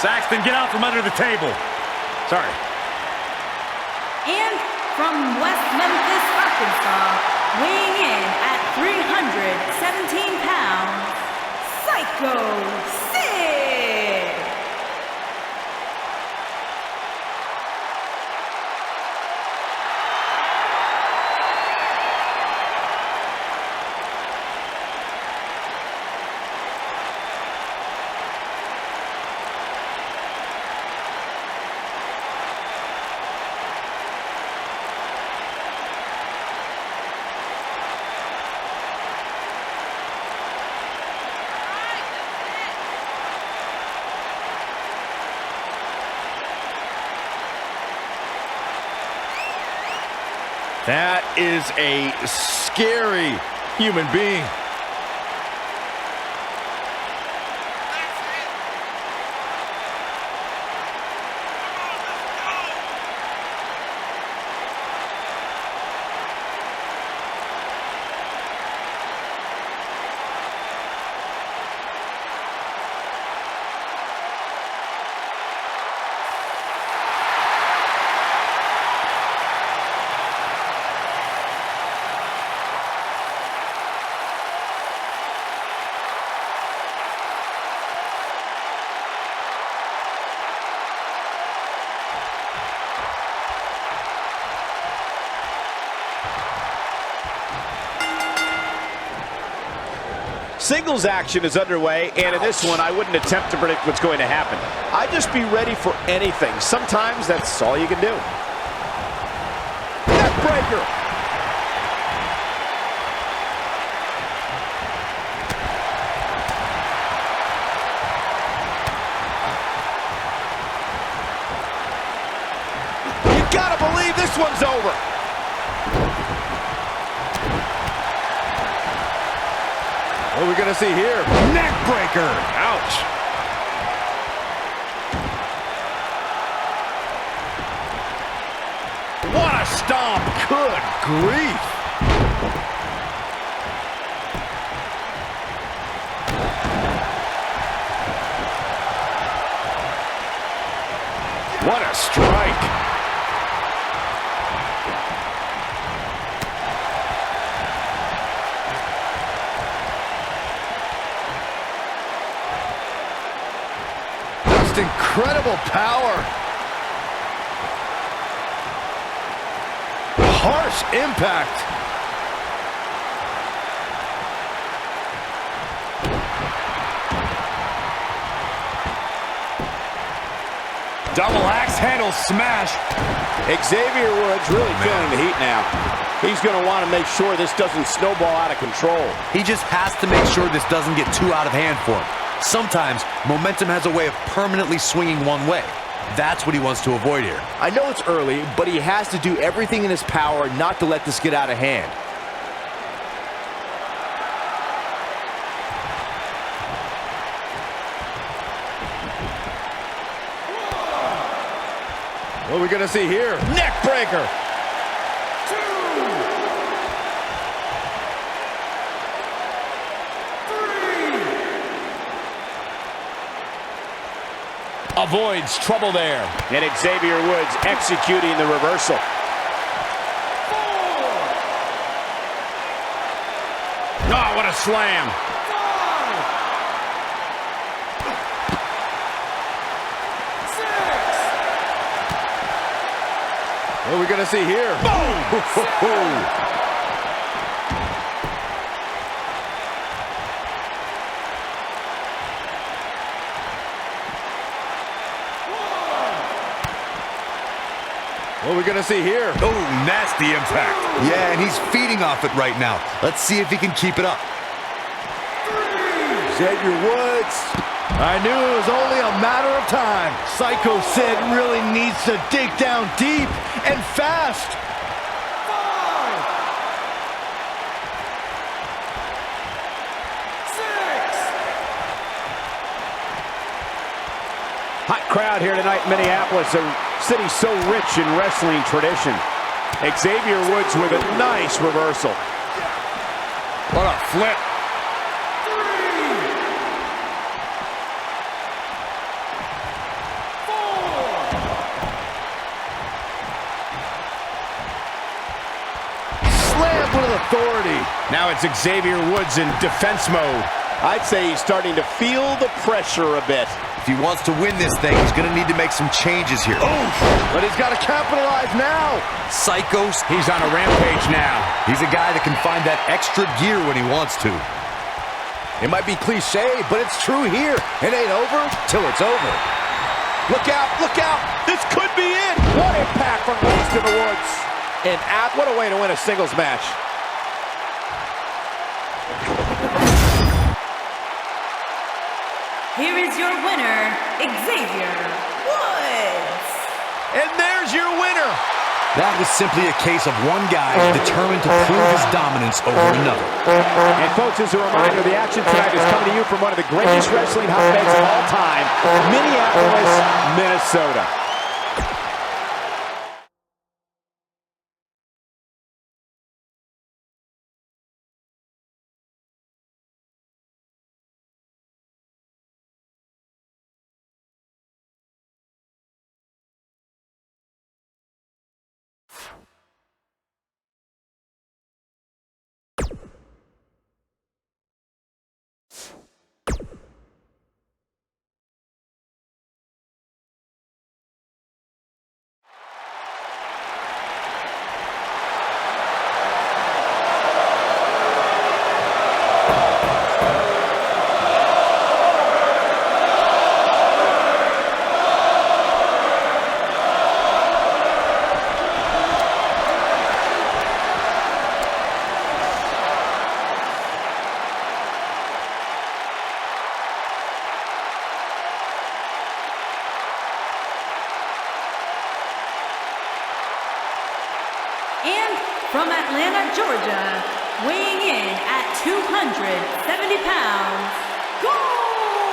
Saxton, get out from under the table. Sorry. And from West Memphis, Arkansas, weighing in at 317 pounds, Psycho Sid. That is a scary human being. Singles action is underway, and in this one, I wouldn't attempt to predict what's going to happen. I'd just be ready for anything. Sometimes that's all you can do. Neck breaker. You gotta believe this one's over. What are we going to see here? Neck breaker. Ouch. What a stomp. Good grief. What a strike. Incredible power. Harsh impact. Double axe handle smash. Xavier Woods really feeling the heat now. He's going to want to make sure this doesn't snowball out of control. He just has to make sure this doesn't get too out of hand for him. Sometimes, momentum has a way of permanently swinging one way. That's what he wants to avoid here. I know it's early, but he has to do everything in his power not to let this get out of hand. What are we going to see here? Neck breaker. Avoids trouble there. And Xavier Woods executing the reversal. Oh, what a slam. What are we going to see here? Boom! What are we going to see here? Oh, nasty impact. Yeah, and he's feeding off it right now. Let's see if he can keep it up. Xavier Woods. I knew it was only a matter of time. Psycho Sid really needs to dig down deep and fast. 5. Hot crowd here tonight in Minneapolis, a city so rich in wrestling tradition. Xavier Woods with a nice reversal. What a flip. 3. Now it's Xavier Woods in defense mode. I'd say he's starting to feel the pressure a bit. If he wants to win this thing, he's going to need to make some changes here. Oof, but he's got to capitalize now. Psychos. He's on a rampage now. He's a guy that can find that extra gear when he wants to. It might be cliche, but it's true here. It ain't over till it's over. Look out, look out. This could be it. What impact from Woods to the Woods. And what a way to win a singles match. Here is your winner, Xavier Woods. And there's your winner. That was simply a case of one guy determined to prove his dominance over another. And folks, as a reminder, the action tonight is coming to you from one of the greatest wrestling hotbeds of all time, Minneapolis, Minnesota. And from Atlanta, Georgia, weighing in at 270 pounds, Goldberg.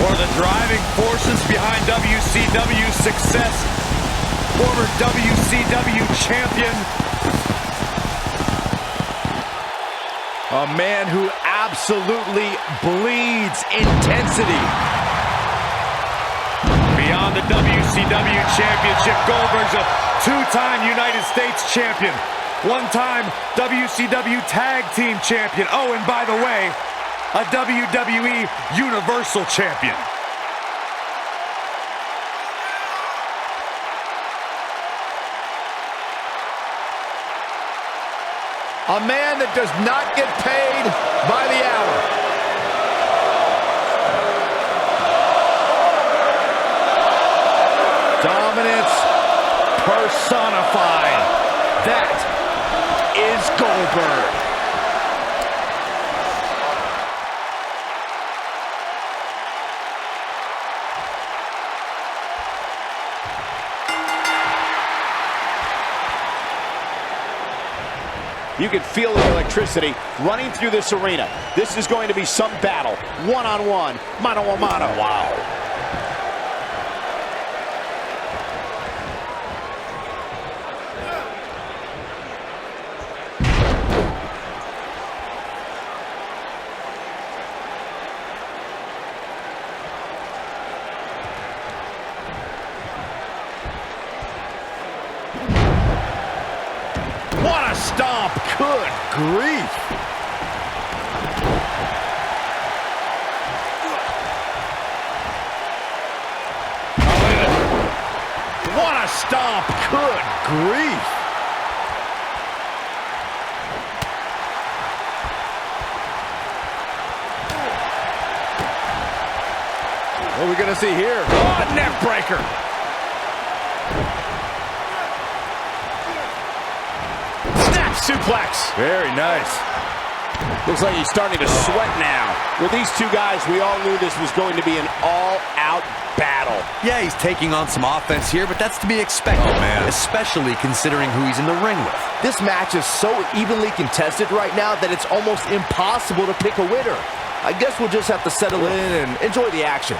One of the driving forces behind WCW's success, former WCW champion. A man who absolutely bleeds intensity. Beyond the WCW championship, Goldberg's a two-time United States champion, one-time WCW tag team champion. Oh, and by the way, a WWE Universal champion. A man that does not get paid by the hour. Dominance personified. That is Goldberg. You can feel the electricity running through this arena. This is going to be some battle. One-on-one, mano-a-mano. Wow. What a stomp. Good grief. What a stomp. Good grief. What are we going to see here? Oh, a neck breaker. Suplex. Very nice. Looks like he's starting to sweat now. With these two guys, we all knew this was going to be an all-out battle. Yeah, he's taking on some offense here, but that's to be expected, man. Especially considering who he's in the ring with. This match is so evenly contested right now that it's almost impossible to pick a winner. I guess we'll just have to settle in and enjoy the action.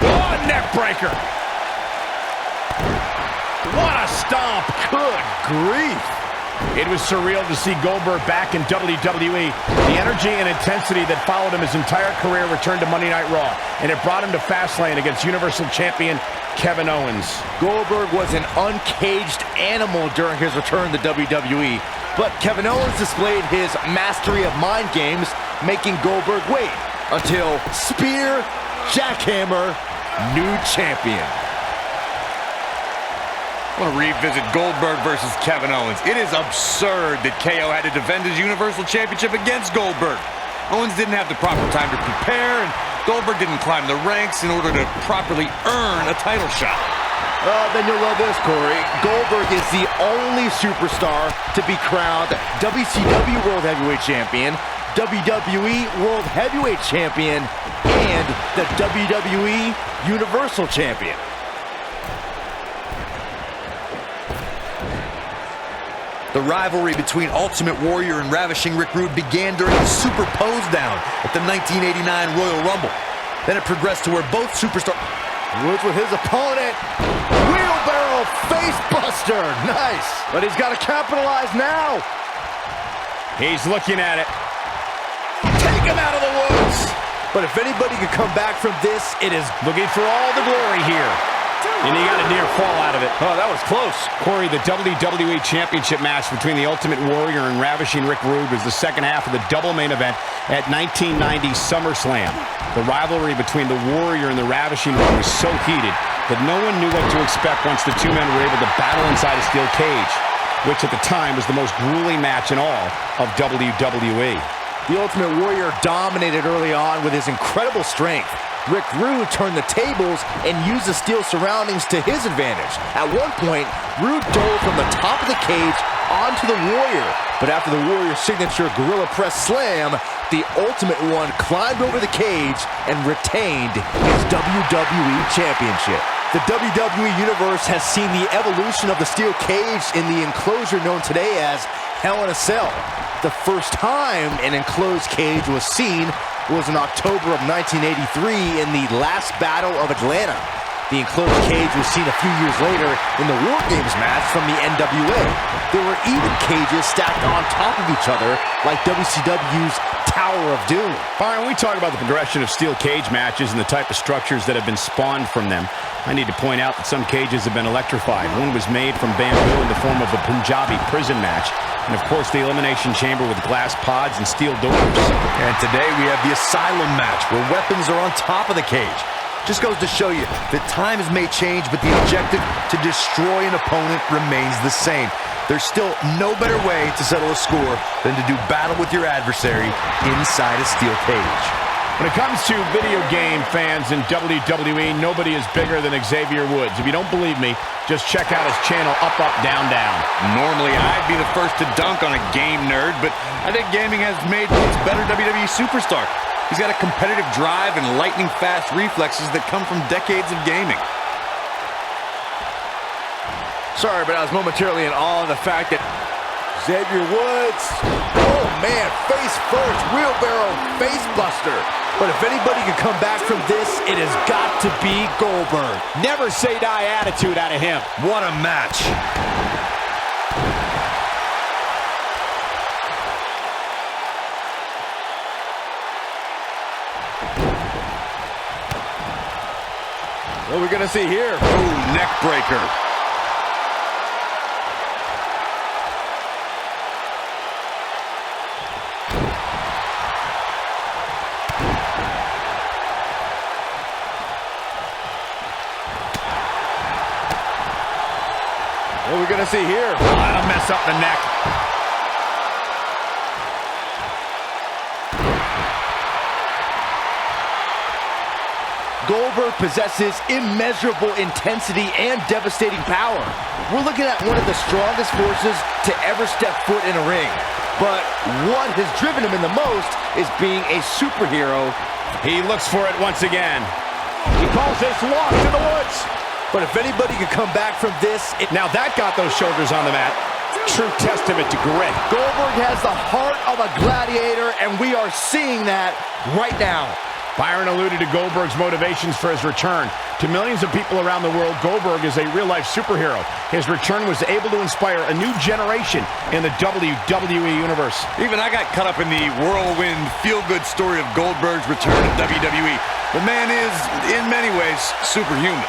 Oh, neck breaker. What a stomp. Good grief. It was surreal to see Goldberg back in WWE. The energy and intensity that followed him his entire career returned to Monday Night Raw, and it brought him to Fastlane against Universal Champion Kevin Owens. Goldberg was an uncaged animal during his return to WWE, but Kevin Owens displayed his mastery of mind games, making Goldberg wait until spear, jackhammer, new champion. I want to revisit Goldberg versus Kevin Owens. It is absurd that KO had to defend his Universal Championship against Goldberg. Owens didn't have the proper time to prepare, and Goldberg didn't climb the ranks in order to properly earn a title shot. Then you'll love this, Corey. Goldberg is the only superstar to be crowned WCW World Heavyweight Champion, WWE World Heavyweight Champion, and the WWE Universal Champion. The rivalry between Ultimate Warrior and Ravishing Rick Rude began during the Super Pose Down at the 1989 Royal Rumble. Then it progressed to where both superstars... Woods with his opponent. Wheelbarrow face buster. Nice. But he's got to capitalize now. He's looking at it. Take him out of the woods. But if anybody could come back from this, it is Looking for all the glory here. And he got a near fall out of it. Oh, that was close. Corey, the WWE Championship match between the Ultimate Warrior and Ravishing Rick Rude was the second half of the double main event at 1990 SummerSlam. The rivalry between the Warrior and the Ravishing Rick was so heated that no one knew what to expect once the two men were able to battle inside a steel cage, which at the time was the most grueling match in all of WWE. The Ultimate Warrior dominated early on with his incredible strength. Rick Rude turned the tables and used the steel surroundings to his advantage. At one point, Rude dove from the top of the cage onto the Warrior. But after the Warrior's signature Gorilla Press Slam, the Ultimate One climbed over the cage and retained his WWE Championship. The WWE Universe has seen the evolution of the steel cage in the enclosure known today as Hell in a Cell. The first time an enclosed cage was seen was in October of 1983 in the last Battle of Atlanta. The enclosed cage was seen a few years later in the War Games match from the NWA. There were even cages stacked on top of each other like WCW's Tower of Doom. Byron, when we talk about the progression of steel cage matches and the type of structures that have been spawned from them, I need to point out that some cages have been electrified. One was made from bamboo in the form of a Punjabi prison match. And of course, the Elimination Chamber with glass pods and steel doors. And today we have the Asylum match, where weapons are on top of the cage. Just goes to show you that times may change, but the objective to destroy an opponent remains the same. There's still no better way to settle a score than to do battle with your adversary inside a steel cage. When it comes to video game fans in WWE, nobody is bigger than Xavier Woods. If you don't believe me, just check out his channel, Up, Up, Down, Down. Normally, I'd be the first to dunk on a game nerd, but I think gaming has made Woods a better WWE superstar. He's got a competitive drive and lightning-fast reflexes that come from decades of gaming. Sorry, but I was momentarily in awe of the fact that Xavier Woods, oh man, face first, wheelbarrow face buster. But if anybody can come back from this, it has got to be Goldberg. Never say die attitude out of him. What a match. What are we going to see here? Ooh, neck breaker. What are we going to see here? Oh, that'll mess up the neck. Goldberg possesses immeasurable intensity and devastating power. We're looking at one of the strongest forces to ever step foot in a ring. But what has driven him in the most is being a superhero. He looks for it once again. He calls this lost in the woods. But if anybody can come back from this... Now that got those shoulders on the mat. True testament to grit. Goldberg has the heart of a gladiator, and we are seeing that right now. Byron alluded to Goldberg's motivations for his return. To millions of people around the world, Goldberg is a real-life superhero. His return was able to inspire a new generation in the WWE Universe. Even I got caught up in the whirlwind, feel-good story of Goldberg's return to WWE. The man is, in many ways, superhuman.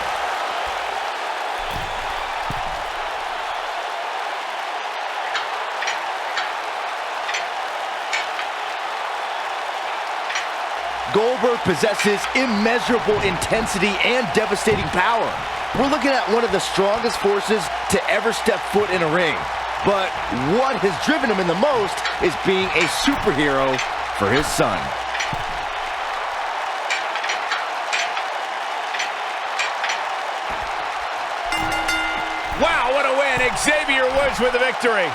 Goldberg possesses immeasurable intensity and devastating power. We're looking at one of the strongest forces to ever step foot in a ring. But what has driven him in the most is being a superhero for his son. Wow, what a win! Xavier Woods with the victory.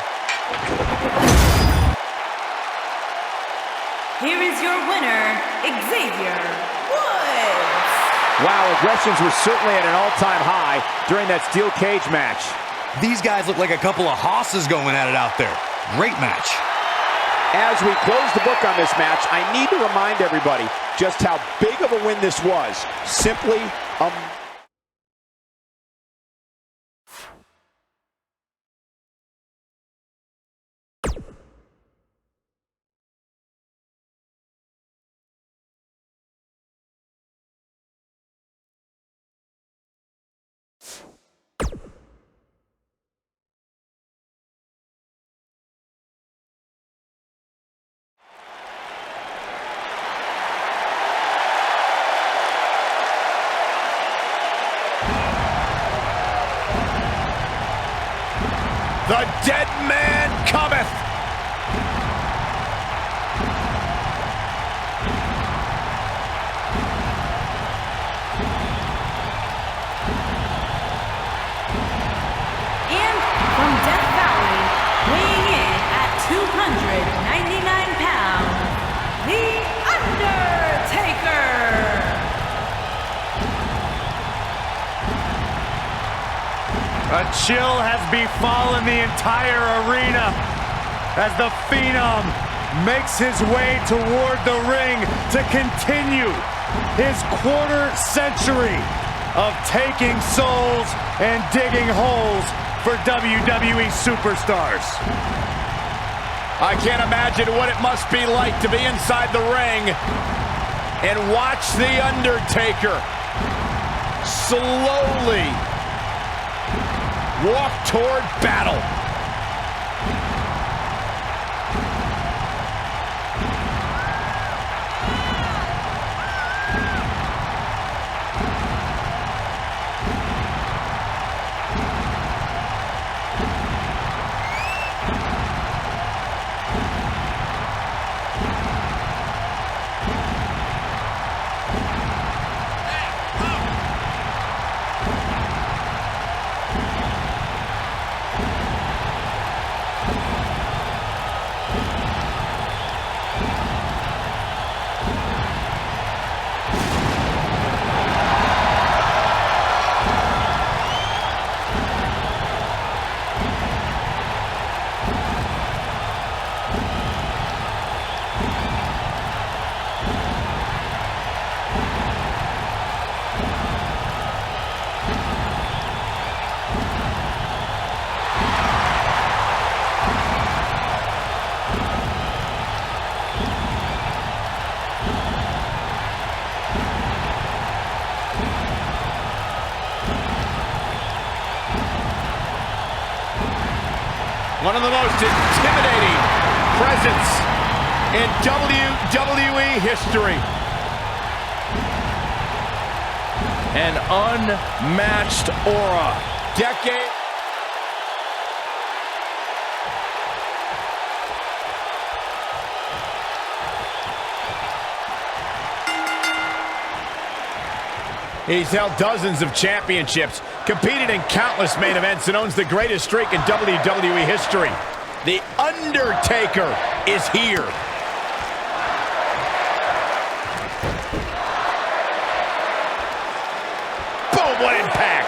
Here is your winner, Xavier Woods. Wow, aggressions were certainly at an all-time high during that steel cage match. These guys look like a couple of hosses going at it out there. Great match. As we close the book on this match, I need to remind everybody just how big of a win this was. Simply The dead man cometh. And from Death Valley, weighing in at 299 pounds, The Undertaker. A chill has befallen the entire arena as the Phenom makes his way toward the ring to continue his quarter century of taking souls and digging holes for WWE superstars. I can't imagine what it must be like to be inside the ring and watch The Undertaker slowly walk toward battle. One of the most intimidating presence in WWE history. An unmatched aura. Decade. He's held dozens of championships, competed in countless main events, and owns the greatest streak in WWE history. The Undertaker is here. Boom, what impact!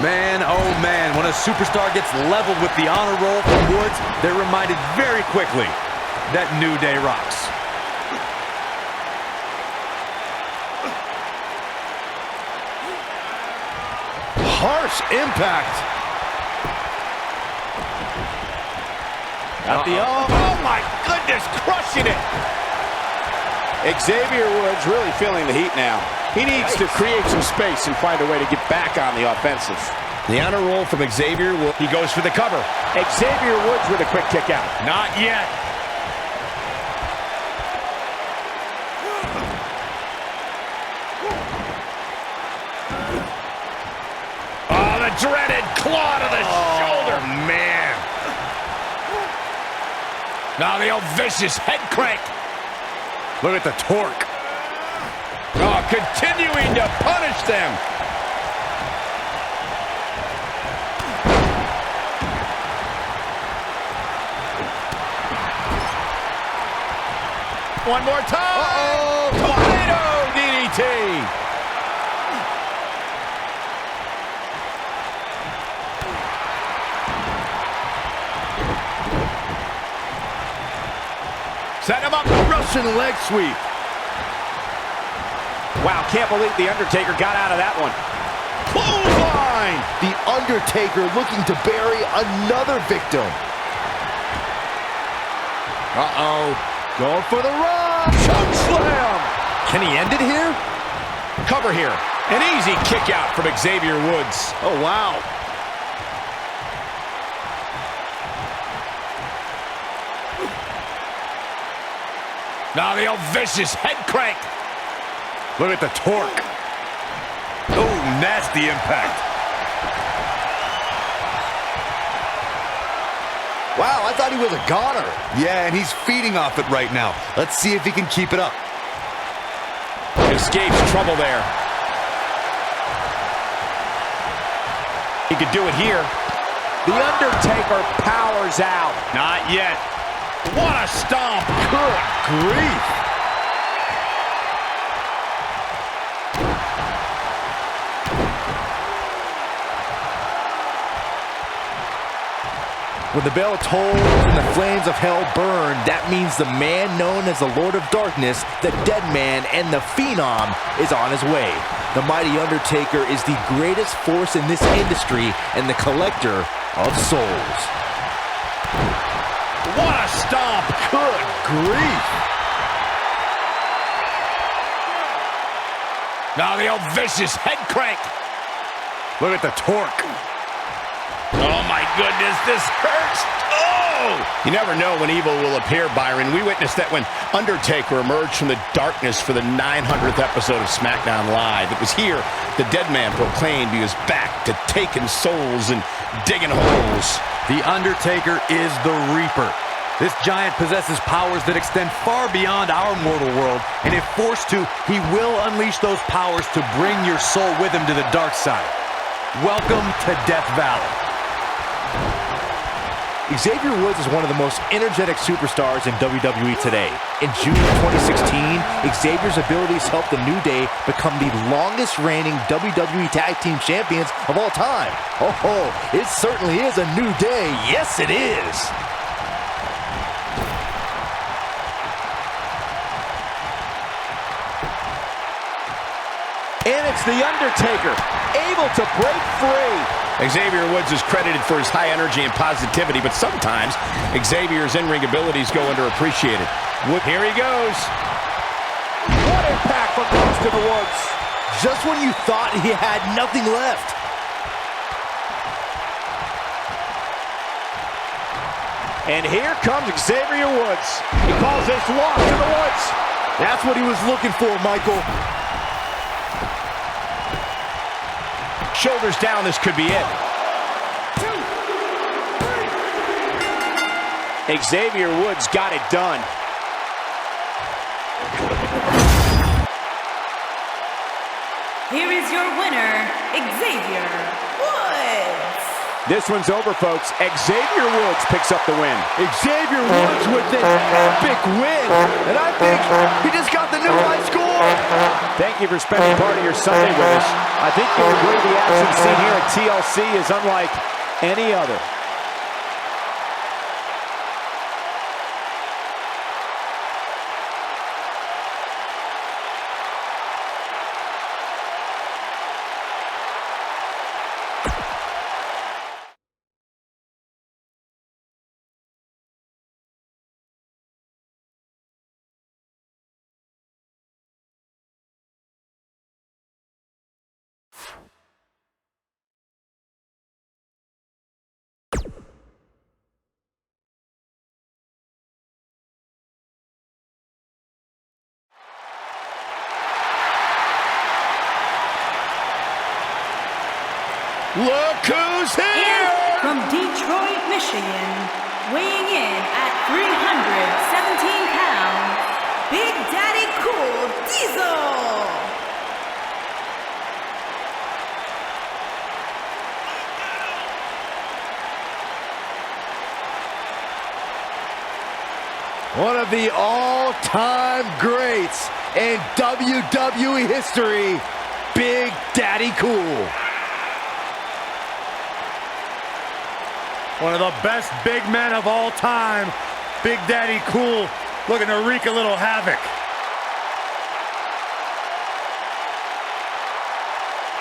Man, oh man, when a superstar gets leveled with the honor roll from Woods, they're reminded very quickly that New Day rocks. Harsh impact. Oh my goodness, crushing it. Xavier Woods really feeling the heat now. He needs to create some space and find a way to get back on the offensive. The honor roll from Xavier. He goes for the cover. Xavier Woods with a quick kick out. Not yet. Oh, the dreaded claw to the shoulder. Man. Now the old vicious head crank. Look at the torque. Oh, continuing to punish them. One more time. Uh-oh. Tornado DDT. Set him up. Russian leg sweep. Wow, can't believe The Undertaker got out of that one. Clothesline. The Undertaker looking to bury another victim. Uh-oh. Going for the run. Choke slam. Can he end it here? Cover here. An easy kick out from Xavier Woods. Oh, wow. Now the old vicious head crank. Look at the torque. Oh, nasty impact. Wow, I thought he was a goner. Yeah, and he's feeding off it right now. Let's see if he can keep it up. Escapes trouble there. He could do it here. The Undertaker powers out. Not yet. What a stomp. Good grief. When the bell tolls and the flames of hell burn, that means the man known as the Lord of Darkness, the Dead Man, and the Phenom is on his way. The mighty Undertaker is the greatest force in this industry and the collector of souls. What a stomp. Good grief. Now the old vicious head crank. Look at the torque. Oh my goodness, this hurts. Oh! You never know when evil will appear, Byron. We witnessed that when Undertaker emerged from the darkness for the 900th episode of SmackDown Live. It was here the Dead Man proclaimed he was back to taking souls and digging holes. The Undertaker is the Reaper. This giant possesses powers that extend far beyond our mortal world, and if forced to, he will unleash those powers to bring your soul with him to the dark side. Welcome to Death Valley. Xavier Woods is one of the most energetic superstars in WWE today. In June of 2016, Xavier's abilities helped the New Day become the longest reigning WWE Tag Team Champions of all time. Oh, it certainly is a new day. Yes, it is. And it's The Undertaker, able to break free. Xavier Woods is credited for his high energy and positivity, but sometimes Xavier's in-ring abilities go underappreciated. Here he goes. What impact from Ghost in the Woods. Just when you thought he had nothing left. And here comes Xavier Woods. He calls this Lost in the Woods. That's what he was looking for, Michael. Shoulders down, this could be it. 2, 3. Xavier Woods got it done. Here is your winner, Xavier Woods. This one's over, folks. Xavier Woods picks up the win. Xavier Woods with an epic win. And I think he just got the new high score. Thank you for spending part of your Sunday with us. I think you'll agree the action seen here at TLC is unlike any other. Look who's here! And from Detroit, Michigan, weighing in at 317 pounds, Big Daddy Cool Diesel. One of the all-time greats in WWE history, Big Daddy Cool. One of the best big men of all time, Big Daddy Cool, looking to wreak a little havoc.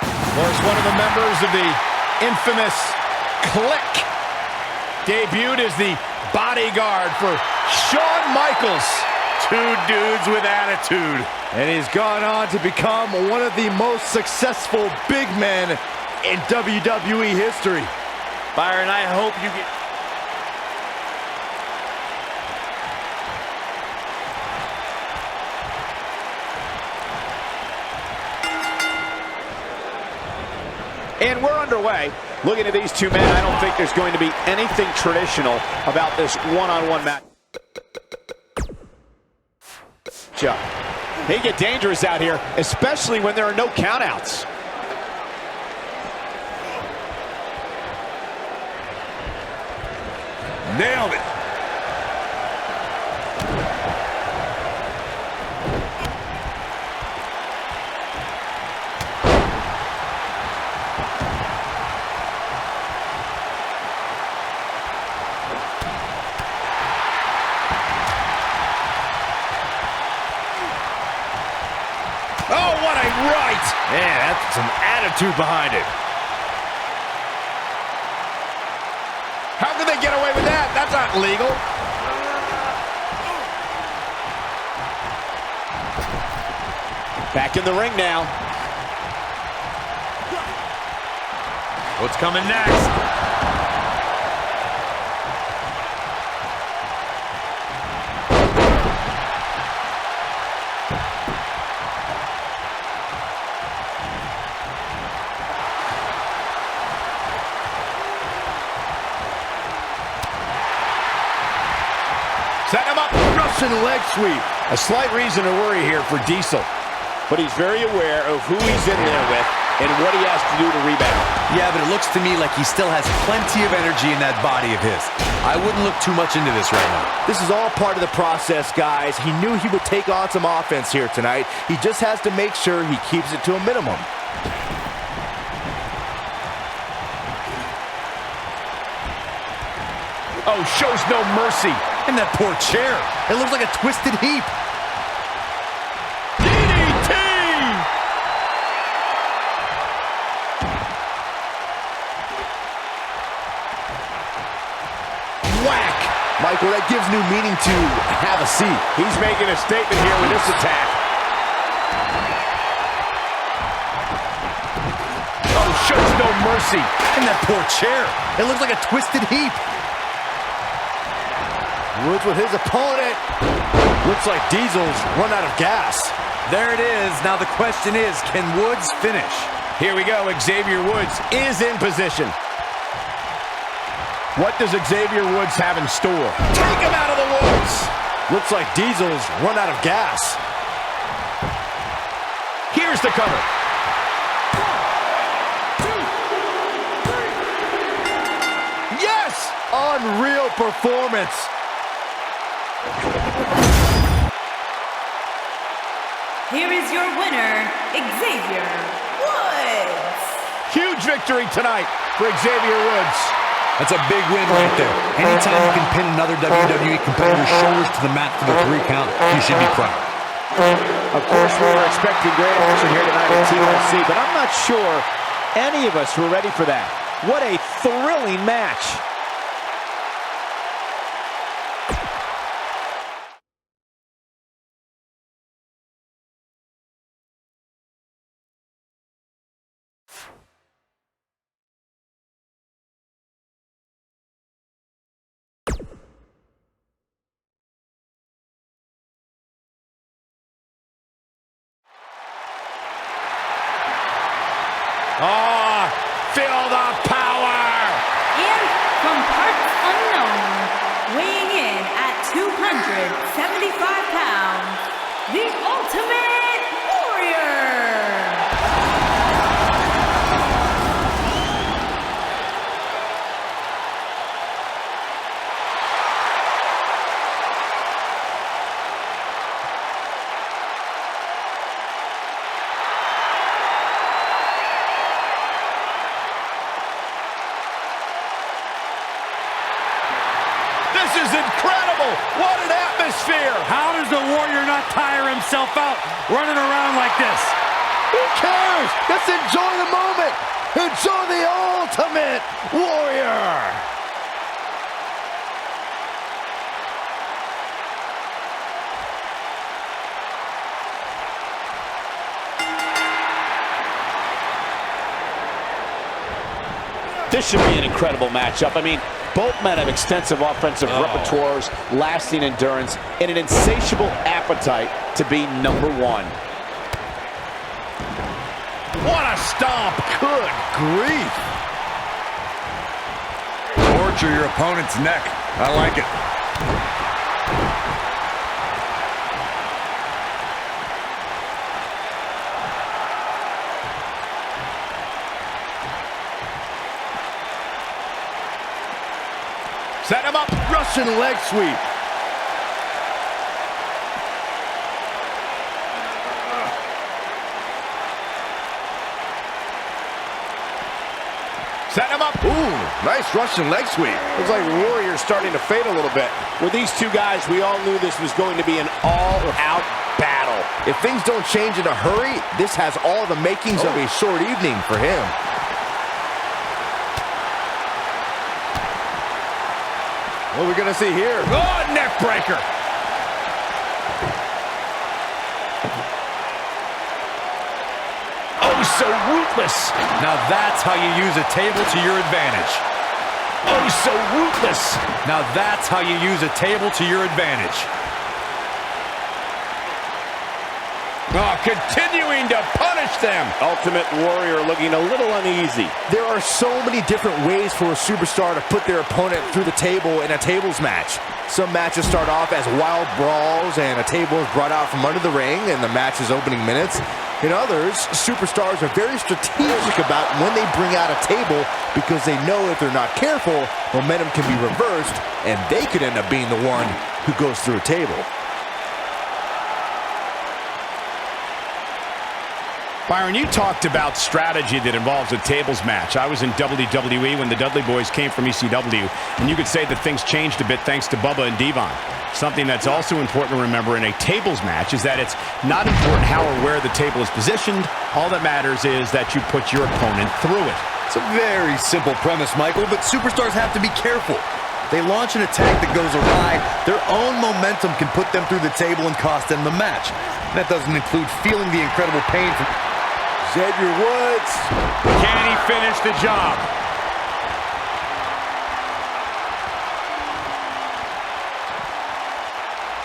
Of course, one of the members of the infamous Clique debuted as the bodyguard for Shawn Michaels. Two dudes with attitude. And he's gone on to become one of the most successful big men in WWE history. Byron, I hope you get... And we're underway. Looking at these two men, I don't think there's going to be anything traditional about this one-on-one match. They get dangerous out here, especially when there are no countouts. Nailed it. Oh, what a right! Man, that's some attitude behind it. How can they get away with that? That's not legal. Back in the ring now. What's coming next? Set him up. Russian leg sweep. A slight reason to worry here for Diesel. But he's very aware of who he's in there with and what he has to do to rebound. Yeah, but it looks to me like he still has plenty of energy in that body of his. I wouldn't look too much into this right now. This is all part of the process, guys. He knew he would take on some offense here tonight. He just has to make sure he keeps it to a minimum. Oh, shows no mercy. And that poor chair. It looks like a twisted heap. DDT! Whack! Michael, that gives new meaning to have a seat. He's making a statement here with this attack. Oh, shows no mercy. And that poor chair. It looks like a twisted heap. Woods with his opponent. Looks like Diesel's run out of gas. There it is. Now the question is, can Woods finish? Here we go. Xavier Woods is in position. What does Xavier Woods have in store? Take him out of the woods! Looks like Diesel's run out of gas. Here's the cover. 1, 2, 3. Yes! Unreal performance. here is your winner, Xavier Woods. Huge victory tonight for Xavier Woods. That's a big win right there. Anytime you can pin another WWE competitor's shoulders to the mat for the 3 count, you should be proud. Of course, we were expecting great action here tonight at TLC, but I'm not sure any of us were ready for that. What a thrilling match. Oh, feel the power! And from parts unknown, weighing in at 275 pounds, the Ultimate Warrior! This is incredible! What an atmosphere! How does the Warrior not tire himself out running around like this? Who cares? Let's enjoy the moment. Enjoy the Ultimate Warrior. This should be an incredible matchup. I mean, both men have extensive offensive repertoires, lasting endurance, and an insatiable appetite to be number one. What a stomp! Good grief. Torture your opponent's neck. I like it. Set him up! Russian leg sweep. Set him up! Ooh, nice Russian leg sweep. Looks like Warrior's starting to fade a little bit. With these two guys, we all knew this was going to be an all-out battle. If things don't change in a hurry, this has all the makings of a short evening for him. What are we gonna see here? Oh, neck breaker! Oh, so ruthless. Now that's how you use a table to your advantage. Oh, so ruthless. Now that's how you use a table to your advantage. Oh, continuing to punish them! Ultimate Warrior looking a little uneasy. There are so many different ways for a superstar to put their opponent through the table in a tables match. Some matches start off as wild brawls and a table is brought out from under the ring in the match's opening minutes. In others, superstars are very strategic about when they bring out a table because they know if they're not careful, momentum can be reversed and they could end up being the one who goes through a table. Byron, you talked about strategy that involves a tables match. I was in WWE when the Dudley Boys came from ECW, and you could say that things changed a bit thanks to Bubba and Devon. Something that's also important to remember in a tables match is that it's not important how or where the table is positioned. All that matters is that you put your opponent through it. It's a very simple premise, Michael, but superstars have to be careful. They launch an attack that goes awry, their own momentum can put them through the table and cost them the match. That doesn't include feeling the incredible pain from Xavier Woods. Can he finish the job?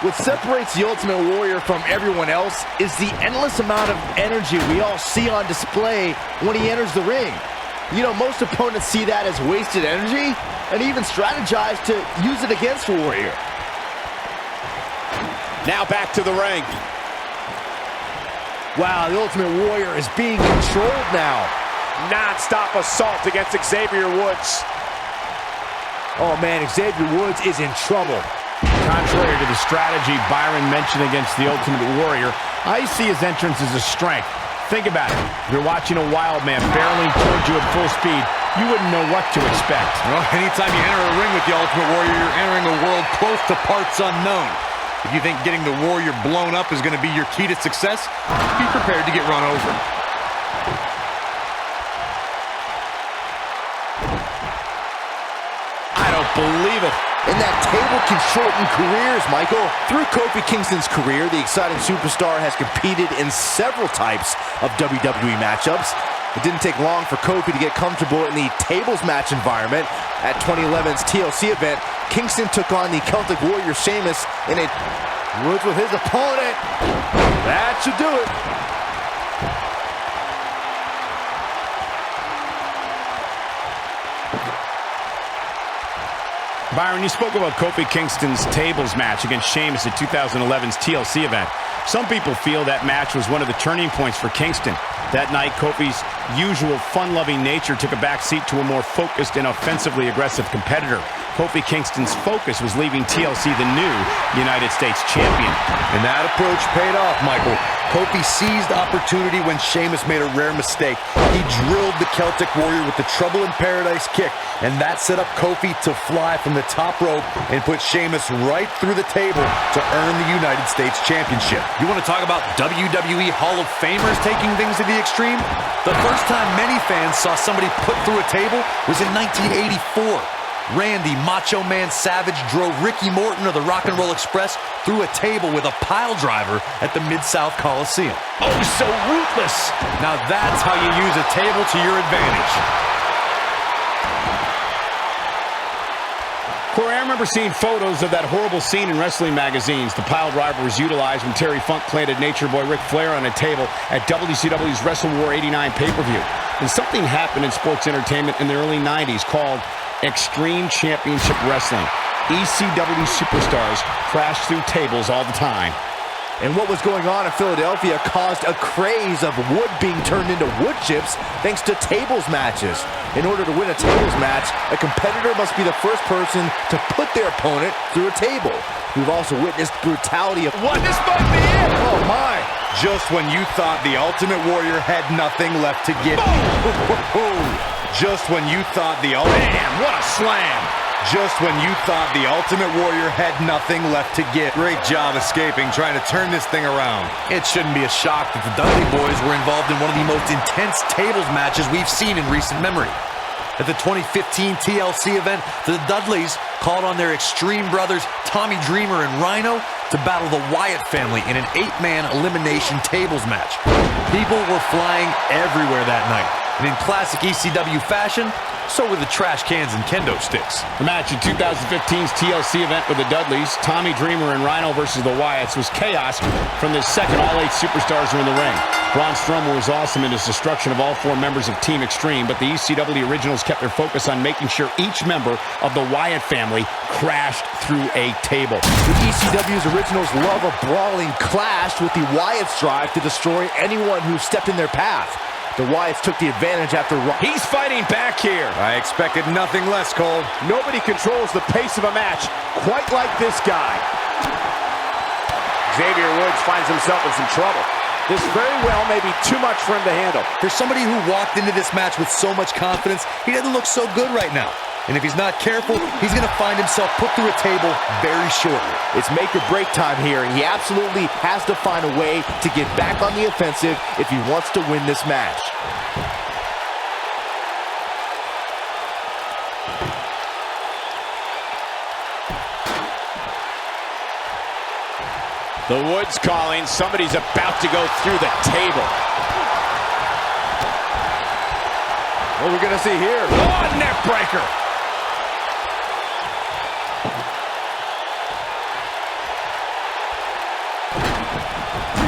What separates the Ultimate Warrior from everyone else is the endless amount of energy we all see on display when he enters the ring. You know, most opponents see that as wasted energy and even strategize to use it against Warrior. Now back to the ring. Wow, the Ultimate Warrior is being controlled now. Non-stop assault against Xavier Woods. Oh man, Xavier Woods is in trouble. Contrary to the strategy Byron mentioned against the Ultimate Warrior, I see his entrance as a strength. Think about it. If you're watching a wild man barreling towards you at full speed, you wouldn't know what to expect. Well, anytime you enter a ring with the Ultimate Warrior, you're entering a world close to parts unknown. If you think getting the Warrior blown up is going to be your key to success, be prepared to get run over. I don't believe it. And that table can shorten careers, Michael. Through Kofi Kingston's career, the exciting superstar has competed in several types of WWE matchups. It didn't take long for Kofi to get comfortable in the tables match environment. At 2011's TLC event, Kingston took on the Celtic Warrior Sheamus in a woods with his opponent. That should do it. Byron, you spoke about Kofi Kingston's tables match against Sheamus at 2011's TLC event. Some people feel that match was one of the turning points for Kingston. That night, Kofi's usual fun-loving nature took a backseat to a more focused and offensively aggressive competitor. Kofi Kingston's focus was leaving TLC the new United States champion. And that approach paid off, Michael. Kofi seized opportunity when Sheamus made a rare mistake. He drilled the Celtic Warrior with the Trouble in Paradise kick, and that set up Kofi to fly from the top rope and put Sheamus right through the table to earn the United States Championship. You want to talk about WWE Hall of Famers taking things to the extreme? The first time many fans saw somebody put through a table was in 1984. Randy Macho Man Savage drove Ricky Morton of the Rock and Roll Express through a table with a pile driver at the Mid-South Coliseum. Oh, so ruthless! Now that's how you use a table to your advantage. Corey, I remember seeing photos of that horrible scene in wrestling magazines. The pile driver was utilized when Terry Funk planted Nature Boy Ric Flair on a table at WCW's Wrestle War 89 pay-per-view. And something happened in sports entertainment in the early 90s called Extreme Championship Wrestling. ECW superstars crashed through tables all the time. And what was going on in Philadelphia caused a craze of wood being turned into wood chips thanks to tables matches. In order to win a tables match, a competitor must be the first person to put their opponent through a table. We've also witnessed brutality of... What? This might be it! Oh, my! Just when you thought the Ultimate Warrior had nothing left to give. Just when you thought the Man, what a slam! Just when you thought the Ultimate Warrior had nothing left to give. Great job escaping, trying to turn this thing around. It shouldn't be a shock that the Dudley Boys were involved in one of the most intense tables matches we've seen in recent memory. At the 2015 TLC event, the Dudleys called on their Extreme brothers Tommy Dreamer and Rhino to battle the Wyatt family in an 8-man elimination tables match. People were flying everywhere that night. And in classic ECW fashion, so were the trash cans and kendo sticks. The match in 2015's TLC event with the Dudleys, Tommy Dreamer and Rhino versus the Wyatts, was chaos from the second all 8 superstars were in the ring. Braun Strowman was awesome in his destruction of all 4 members of Team Extreme, but the ECW originals kept their focus on making sure each member of the Wyatt family crashed through a table. The ECW's originals love a brawling clash, with the Wyatts' drive to destroy anyone who stepped in their path. The Wyatts took the advantage after... He's fighting back here. I expected nothing less, Cole. Nobody controls the pace of a match quite like this guy. Xavier Woods finds himself in some trouble. This very well may be too much for him to handle. For somebody who walked into this match with so much confidence, he doesn't look so good right now. And if he's not careful, he's going to find himself put through a table very shortly. It's make or break time here, and he absolutely has to find a way to get back on the offensive if he wants to win this match. The Woods calling. Somebody's about to go through the table. What are we going to see here? Oh, neck breaker.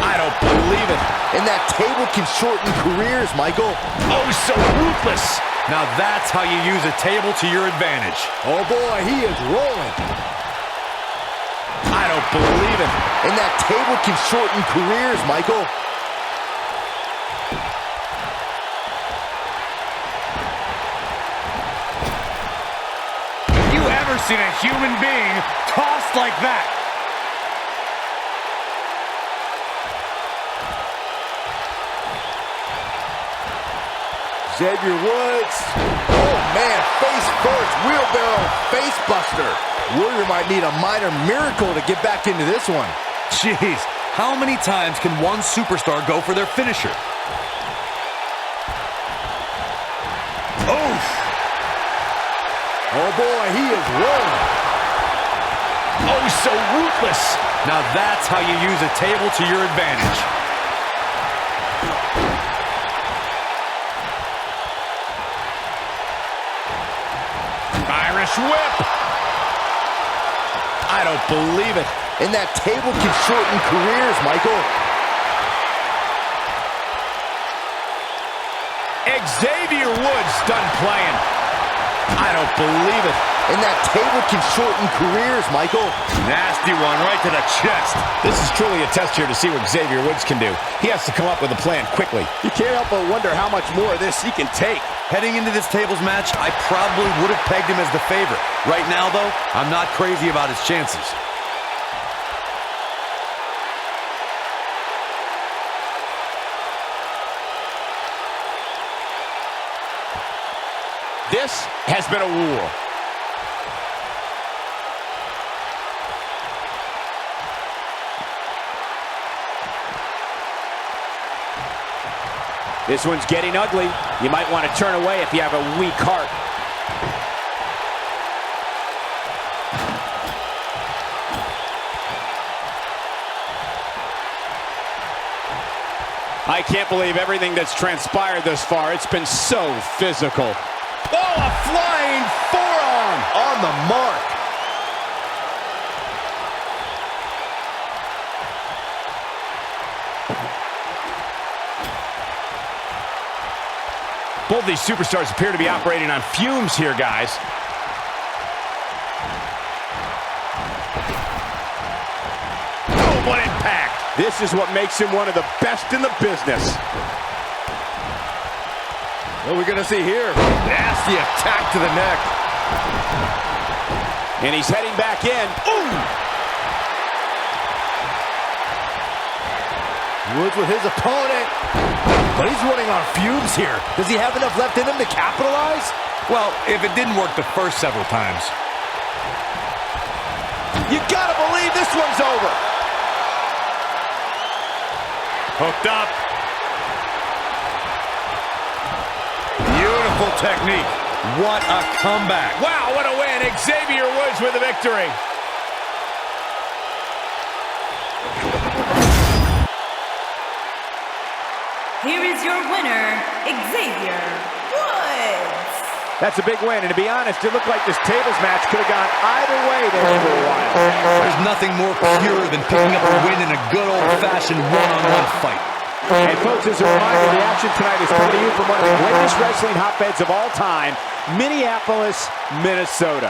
I don't believe it. And that table can shorten careers, Michael. Oh, so ruthless. Now that's how you use a table to your advantage. Oh boy, he is rolling. I don't believe it. And that table can shorten careers, Michael. Have you ever seen a human being tossed like that? Xavier Woods. Oh, man, face first, wheelbarrow, face buster. Warrior might need a minor miracle to get back into this one. Jeez, how many times can one superstar go for their finisher? Oof! Oh, boy, he is rolling. Oh, so ruthless. Now that's how you use a table to your advantage. Irish whip. I don't believe it. And that table can shorten careers, Michael. Xavier Woods done playing. I don't believe it. And that table can shorten careers, Michael. Nasty one right to the chest. This is truly a test here to see what Xavier Woods can do. He has to come up with a plan quickly. You can't help but wonder how much more of this he can take. Heading into this tables match, I probably would have pegged him as the favorite. Right now, though, I'm not crazy about his chances. This has been a war. This one's getting ugly. You might want to turn away if you have a weak heart. I can't believe everything that's transpired thus far. It's been so physical. Oh, a flying forearm. On the mark. Both these superstars appear to be operating on fumes here, guys. Oh, what impact. This is what makes him one of the best in the business. What are we going to see here? Nasty attack to the neck. And he's heading back in. Ooh! Woods with his opponent. But he's running on fumes here. Does he have enough left in him to capitalize? Well, if it didn't work the first several times. You gotta believe this one's over. Hooked up. Beautiful technique. What a comeback. Wow, what a win. Xavier Woods with the victory. Here is your winner, Xavier Woods. That's a big win, and to be honest, it looked like this tables match could have gone either way there for a while. There's nothing more pure than picking up a win in a good old-fashioned one-on-one fight. And folks, as a reminder, the action tonight is coming to you from one of the greatest wrestling hotbeds of all time, Minneapolis, Minnesota.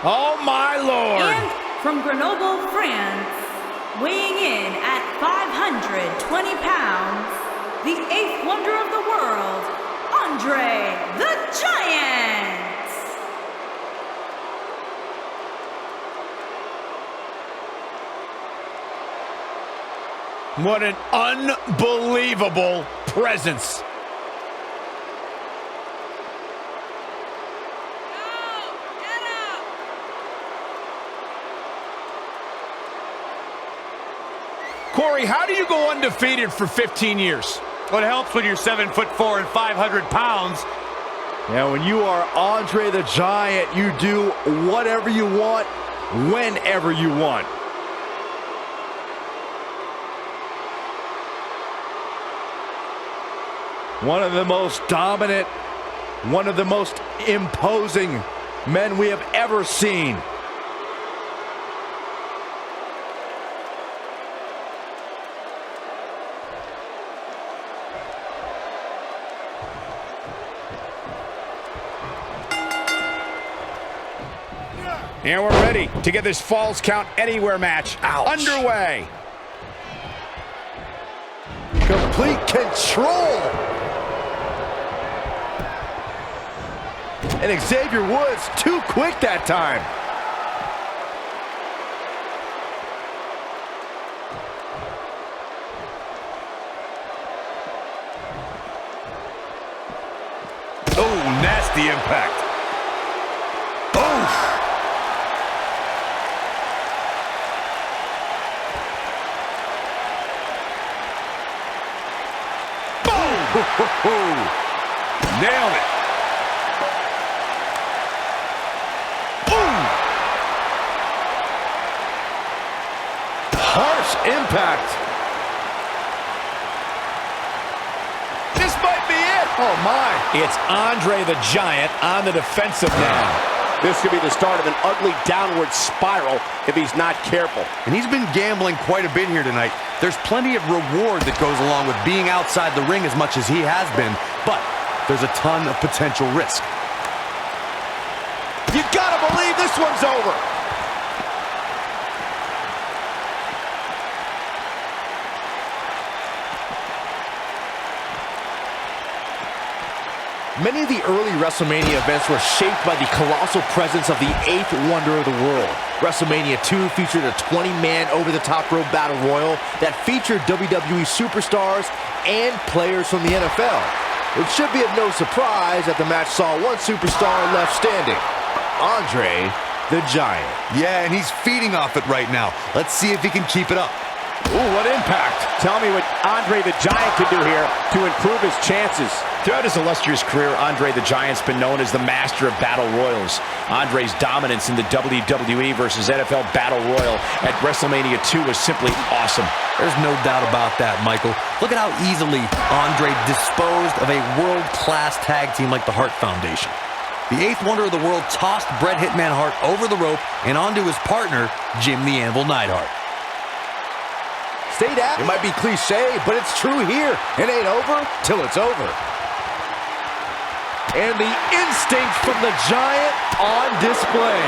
Oh, my Lord. And from Grenoble, France, weighing in at 520 pounds, the eighth wonder of the world, Andre the Giant. What an unbelievable presence. Corey, how do you go undefeated for 15 years? Well, it helps when you're 7'4" and 500 pounds. Yeah, when you are Andre the Giant, you do whatever you want, whenever you want. One of the most dominant, one of the most imposing men we have ever seen. And we're ready to get this Falls Count Anywhere match underway. Complete control. And Xavier Woods too quick that time. Oh, nasty impact. Oh. Nailed it. Harsh impact. This might be it. Oh, my. It's Andre the Giant on the defensive now. This could be the start of an ugly downward spiral if he's not careful. And he's been gambling quite a bit here tonight. There's plenty of reward that goes along with being outside the ring as much as he has been, but there's a ton of potential risk. You gotta believe this one's over. Many of the early WrestleMania events were shaped by the colossal presence of the 8th wonder of the world. WrestleMania 2 featured a 20-man over-the-top rope battle royal that featured WWE superstars and players from the NFL. It should be of no surprise that the match saw one superstar left standing, Andre the Giant. Yeah, and he's feeding off it right now. Let's see if he can keep it up. Ooh, what impact. Tell me what Andre the Giant can do here to improve his chances. Throughout his illustrious career, Andre the Giant's been known as the master of battle royals. Andre's dominance in the WWE versus NFL Battle Royal at WrestleMania 2 was simply awesome. There's no doubt about that, Michael. Look at how easily Andre disposed of a world-class tag team like the Hart Foundation. The 8th wonder of the world tossed Bret Hitman Hart over the rope and onto his partner, Jim the Anvil Neidhart. Stay down. It might be cliche, but it's true here. It ain't over till it's over. And the instinct from the Giant on display.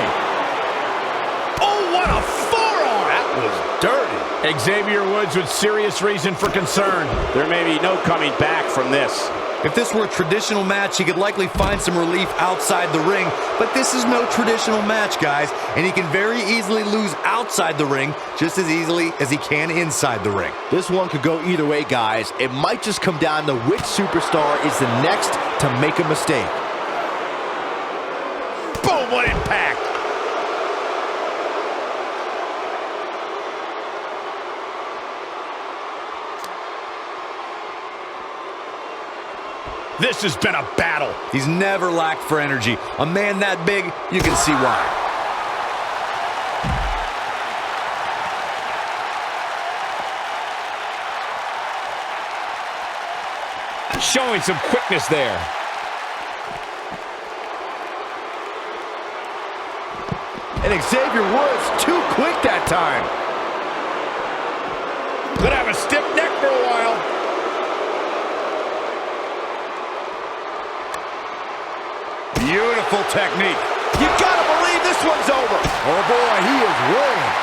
Oh, what a forearm! That was dirty. Xavier Woods with serious reason for concern. There may be no coming back from this. If this were a traditional match, he could likely find some relief outside the ring, but this is no traditional match, guys, and he can very easily lose outside the ring just as easily as he can inside the ring. This one could go either way, guys. It might just come down to which superstar is the next to make a mistake. Boom, what impact! This has been a battle. He's never lacked for energy. A man that big, you can see why. Showing some quickness there. And Xavier Woods too quick that time. Could have a stiff neck for a while. Beautiful technique. You gotta believe this one's over. Oh boy, he is rolling.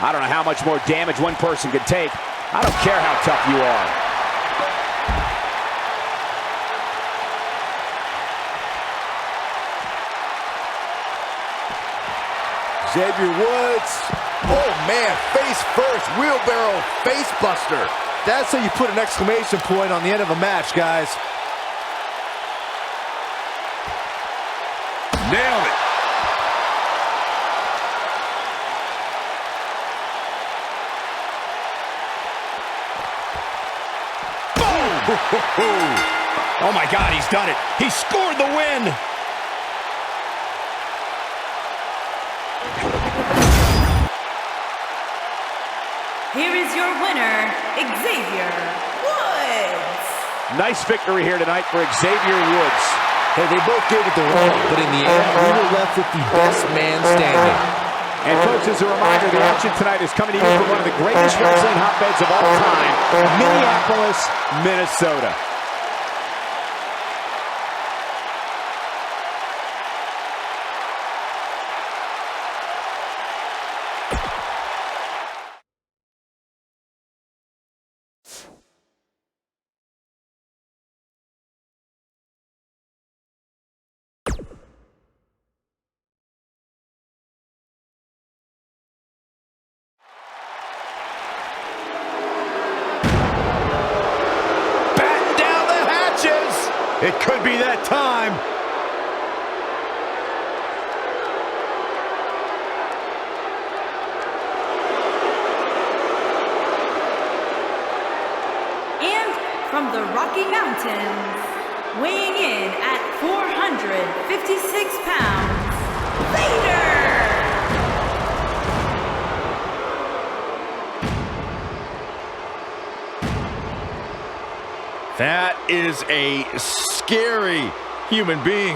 I don't know how much more damage one person could take. I don't care how tough you are. Xavier Woods. Oh man, face first, wheelbarrow, face buster. That's how you put an exclamation point on the end of a match, guys. Nailed it. Oh my God, he's done it. He scored the win. Here is your winner, Xavier Woods. Nice victory here tonight for Xavier Woods. Hey, they both gave it their all, but in the end, we were left with the best man standing. And folks, as a reminder, the action tonight is coming to you from one of the greatest wrestling hotbeds of all time, Minneapolis, Minnesota. It could be that time. And from the Rocky Mountains, weighing in at 456 pounds, Vader! That is a scary human being.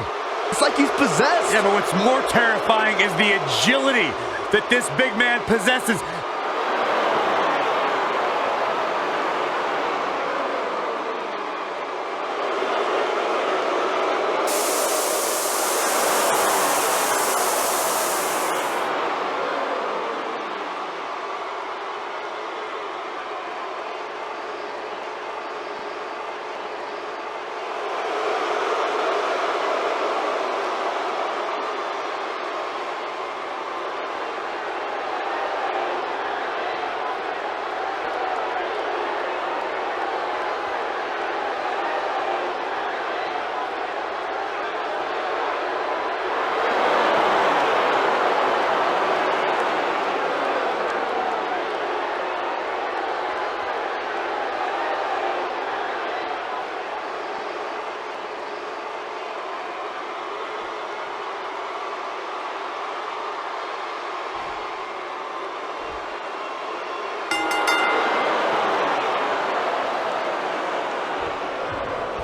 It's like he's possessed. Yeah, but what's more terrifying is the agility that this big man possesses.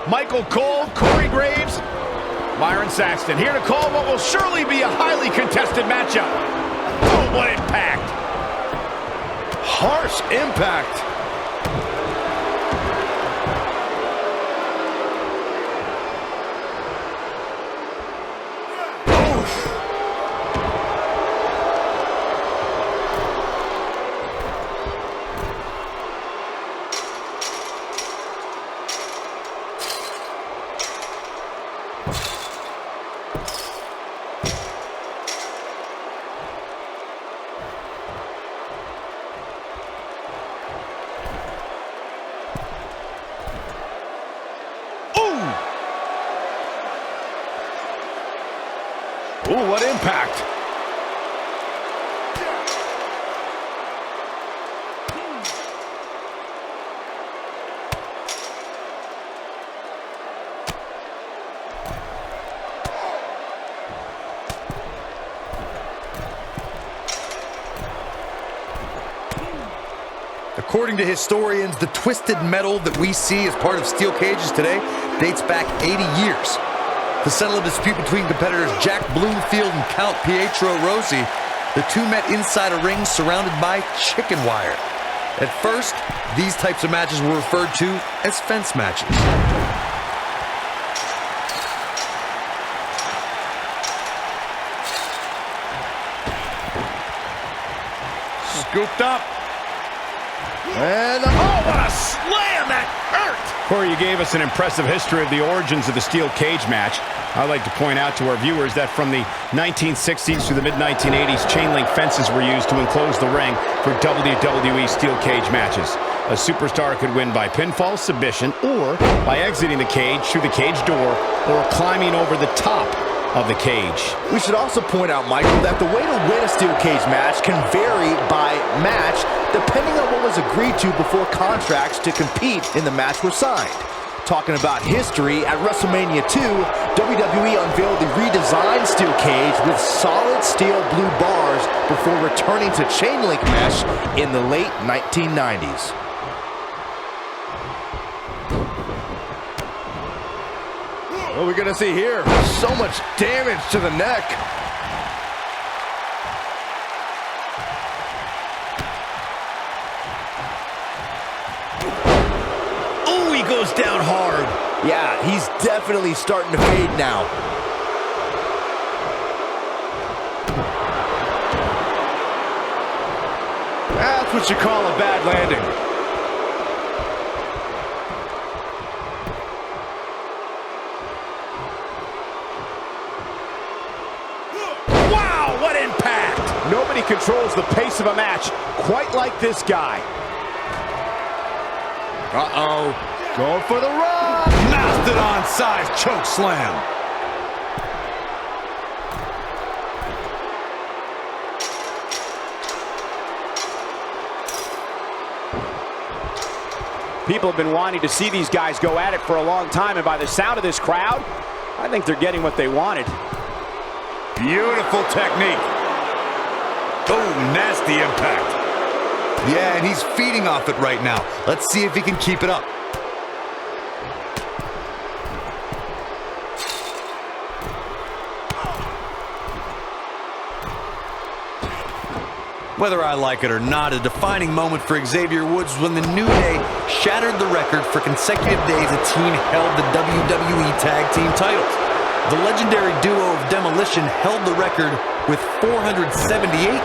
Michael Cole, Corey Graves, Byron Saxton here to call what will surely be a highly contested matchup. Oh, what impact! Harsh impact. Ooh, what impact! According to historians, the twisted metal that we see as part of steel cages today dates back 80 years. To settle a dispute between competitors Jack Bloomfield and Count Pietro Rossi, the two met inside a ring surrounded by chicken wire. At first, these types of matches were referred to as fence matches. Scooped up. And oh, what a slam! That hurt! Corey, you gave us an impressive history of the origins of the steel cage match. I'd like to point out to our viewers that from the 1960s through the mid-1980s, chain link fences were used to enclose the ring for WWE steel cage matches. A superstar could win by pinfall, submission, or by exiting the cage through the cage door or climbing over the top of the cage. We should also point out, Michael, that the way to win a steel cage match can vary by match depending on what was agreed to before contracts to compete in the match were signed. Talking about history, at WrestleMania 2, WWE unveiled the redesigned steel cage with solid steel blue bars before returning to chain link mesh in the late 1990s. What are we gonna see here? So much damage to the neck. Oh, he goes down hard. Yeah, he's definitely starting to fade now. That's what you call a bad landing. What impact! Nobody controls the pace of a match quite like this guy. Uh-oh. Going for the run. Mastodon-sized choke slam. People have been wanting to see these guys go at it for a long time, and by the sound of this crowd, I think they're getting what they wanted. Beautiful technique. Oh, nasty impact. Yeah, and he's feeding off it right now. Let's see if he can keep it up. Whether I like it or not, a defining moment for Xavier Woods was when the New Day shattered the record for consecutive days a team held the WWE Tag Team titles. The legendary duo of Demolition held the record with 478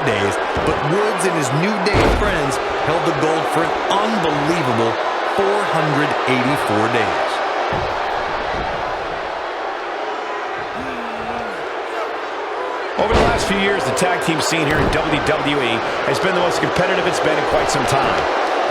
days, but Woods and his New Day friends held the gold for an unbelievable 484 days. Over the last few years, the tag team scene here in WWE has been the most competitive it's been in quite some time.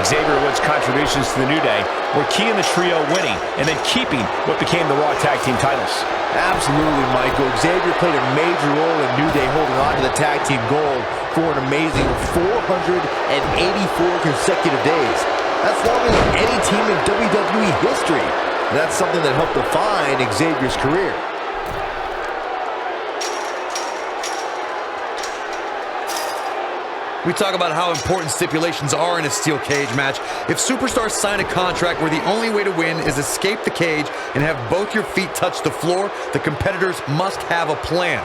Xavier Woods' contributions to the New Day were key in the trio winning and then keeping what became the Raw Tag Team titles. Absolutely, Michael. Xavier played a major role in New Day holding on to the tag team gold for an amazing 484 consecutive days. That's longer than any team in WWE history. And that's something that helped define Xavier's career. We talk about how important stipulations are in a steel cage match. If superstars sign a contract where the only way to win is escape the cage and have both your feet touch the floor, the competitors must have a plan.